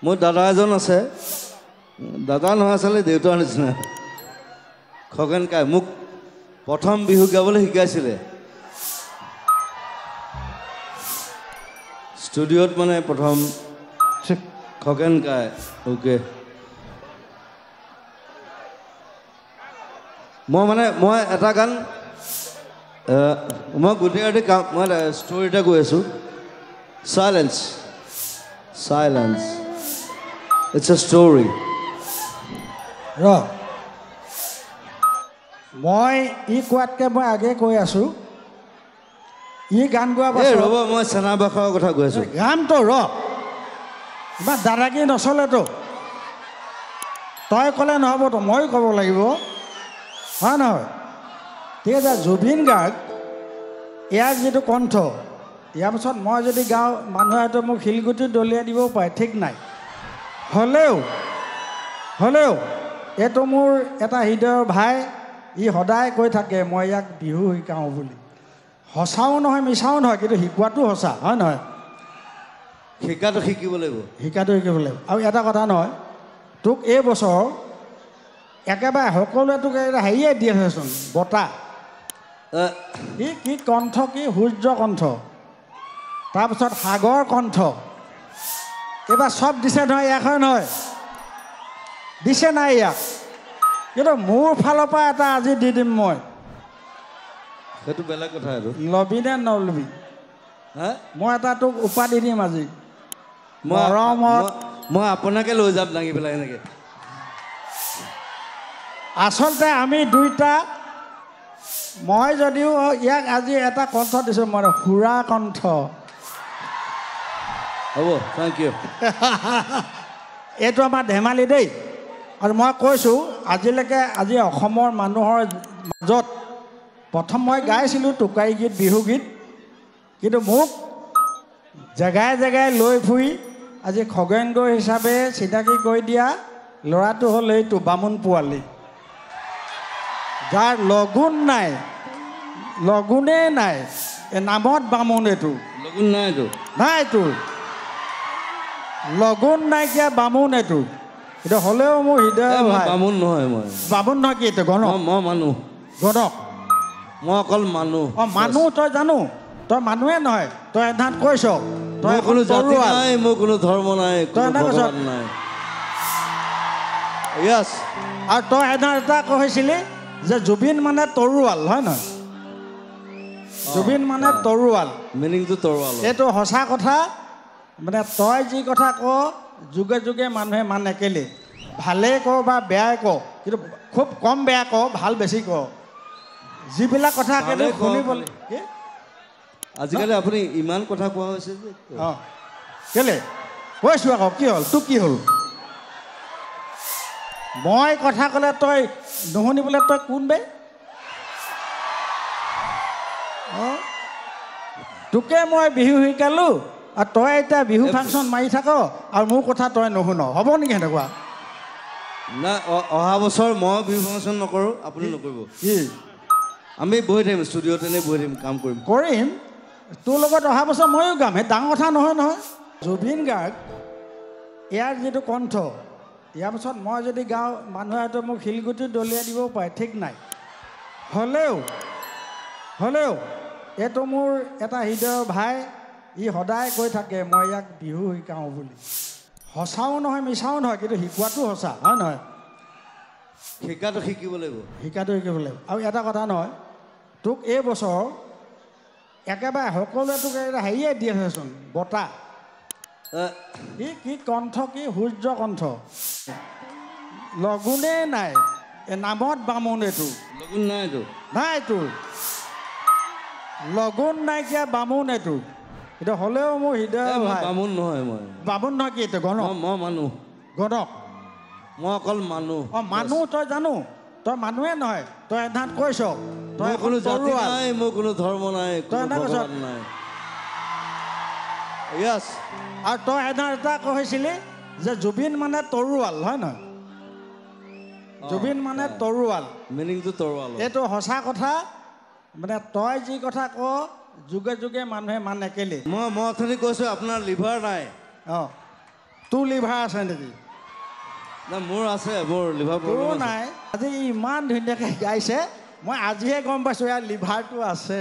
মোৰ দাদা এজন আছে দাদা নহয় আচলতে দেউতাৰ নিচিনা খগেন কাই মোক প্ৰথম বিহু গাবলৈ শিকাইছিলে ষ্টুডিঅ'ত মানে প্ৰথম খগেন কাই ওকে মই এটা গান মই গোটেই ৰাতি মই ষ্টৰি এটা কৈ আছোঁ silence silence it's a story মই ই কোৱাতকৈ মই আগে কৈ আছোঁ ই গান গোৱা পাছত ৰ'ব মই চেনাবাসৰ কথা কৈ আছোঁ গানটো ইমান দাদাগিৰি নচলেতো তই ক'লে নহ'বতো ময়ো ক'ব লাগিব হয় নহয় ঠিক আছে জুবিন গাৰ্গ ইয়াৰ যিটো কণ্ঠ ইয়াৰ পিছত মই যদি গাওঁ মানুহে হয়তো মোক শিলগুটি দলিয়াই দিবও পাৰে ঠিক নাই হ'লেও এইটো মোৰ এটা হৃদয়ৰ ভাই ই সদায় কৈ থাকে মই ইয়াক বিহু শিকাওঁ বুলি সঁচাও নহয় মিছাও নহয় কিন্তু শিকোৱাটো সঁচা হয় নহয় শিকাটো শিকিব লাগিব আৰু এটা কথা নহয় তোক এই বছৰ একেবাৰে সকলোৱে তোক হেৰিয়ে দি আছেচোন বঁটা কি কণ্ঠ কি সূৰ্য কণ্ঠ তাৰপিছত সাগৰ কণ্ঠ এইবাৰ চব দিছে নহয় ইয়াক হয় নহয় দিছে নাই ইয়াক কিন্তু মোৰ ফালৰ পৰা এটা আজি দি দিম মই সেইটো বেলেগ কথা আৰু লবি নে নলবি মই এটা তোক উপাধি দিম আজি মই আপোনাকে লৈ যাম দাঙি পেলাই এনেকৈ আচলতে আমি দুইটা মই যদিও ইয়াক আজি এটা কণ্ঠ দিছোঁ মই সুৰা কণ্ঠ হ'ব থেংক ইউ এইটো আমাৰ ধেমালি দেই আৰু মই কৈছোঁ আজিলৈকে আজি অসমৰ মানুহৰ মাজত প্ৰথম মই গাইছিলোঁ টোকাৰী গীত বিহু গীত কিন্তু মোক জেগাই জেগাই লৈ ফুৰি আজি খগেন গগৈ হিচাপে চিনাকি কৰি দিয়া ল'ৰাটো হ'ল এইটো বামুণ পোৱালি যাৰ লগুণেই নাই এই নামত বামুণ এইটো লগুণ নাইতো লগুণ নাইকিয়া বামুণ এইটো কিন্তু হ'লেও মোৰ হৃদয় বামুণ নহয় কি এইটো গণক মই মানুহ গণক মই অকল মানুহ মানুহ তই জানো তই মানুহে নহয় তই এধাত কৈছ তই কোনো জাতি নাই মোৰ কোনো ধৰ্ম নাই নাই য়েছ আৰু তই এধাত এটা কৈছিলি যে জুবিন মানে তৰোৱাল হয় নহয় জুবিন মানে তৰোৱাল মিনিংটো তৰোৱাল এইটো সঁচা কথা মানে তই যি কথা কওঁ যুগে যুগে মানুহে মানে কেলে ভালেই কওঁ বা বেয়াই কওঁ কিন্তু খুব কম বেয়া কওঁ ভাল বেছি কওঁ যিবিলাক কথা কেলে শুনিবলৈ আজিকালি আপুনি ইমান কথা কোৱা হৈছে যে কেলে কৈছোঁ আকৌ কি হ'ল তোক কি হ'ল মই কথা ক'লে তই নুশুনিবলৈ তই কোন বে তোকে মই বিহু শিকালোঁ আৰু তই এতিয়া বিহু ফাংচন মাৰি থাক আৰু মোৰ কথা তই নুশুন হ'ব নেকি সেনেকুৱা নাই অহা বছৰ মই বিহু ফাংচন নকৰোঁ আপুনি নকৰিব কি আমি বহি থাকিম ষ্টুডিঅ'ত এনেই বহি থাকিম কাম কৰিম তোৰ লগত অহা বছৰ ময়ো গাম সেই ডাঙৰ কথা নহয় জুবিন গাৰ্গ ইয়াৰ যিটো কণ্ঠ ইয়াৰ পিছত মই যদি গাওঁ মানুহে হয়তো মোক শিলগুটি দলিয়াই দিবও পাৰে ঠিক নাই হ'লেও এইটো মোৰ এটা হৃদয়ৰ ভাই ই সদায় কৈ থাকে মই ইয়াক বিহু শিকাওঁ বুলি সঁচাও নহয় মিছাও নহয় কিন্তু শিকোৱাটো সঁচা হয় নহয় শিকাটো শিকিব লাগিব আৰু এটা কথা নহয় তোক এই বছৰ একেবাৰে সকলোৱে তোক হেৰিয়ে দি আছেচোন বঁটা কি কণ্ঠ কি সূৰ্য কণ্ঠ লগুণেই নাই এই নামত বামুণ এইটো লগুণ নাইতো লগুণ নাইকিয়া বামুণ এইটো কিন্তু হ'লেও মোৰ হৃদয় বামুণ নহয় কি এইটো গণক মই মানুহ গণক মই অকল মানুহ মানুহ তই জানো তই মানুহে নহয় তই এধাত কৈছ তই কোনো জাতি নাই মোৰ কোনো ধৰ্ম নাই তই নাই য়েছ আৰু তই এধাত এটা কৈছিলি যে জুবিন মানে তৰোৱাল হয় নহয় জুবিন মানে তৰোৱাল মিনিংটো তৰোৱাল এইটো সঁচা কথা মানে তই যি কথা কওঁ যুগে যুগে মানুহে মানে কেলে মই অথনি কৈছোঁ আপোনাৰ লিভাৰ নাই তোৰ লিভাৰ আছে নেকি না মোৰ আছে মোৰ লিভাৰ প্ৰব্লেম নাই আজি ইমান ধুনীয়াকৈ গাইছে মই আজিহে গম পাইছোঁ ইয়াৰ লিভাৰটো আছে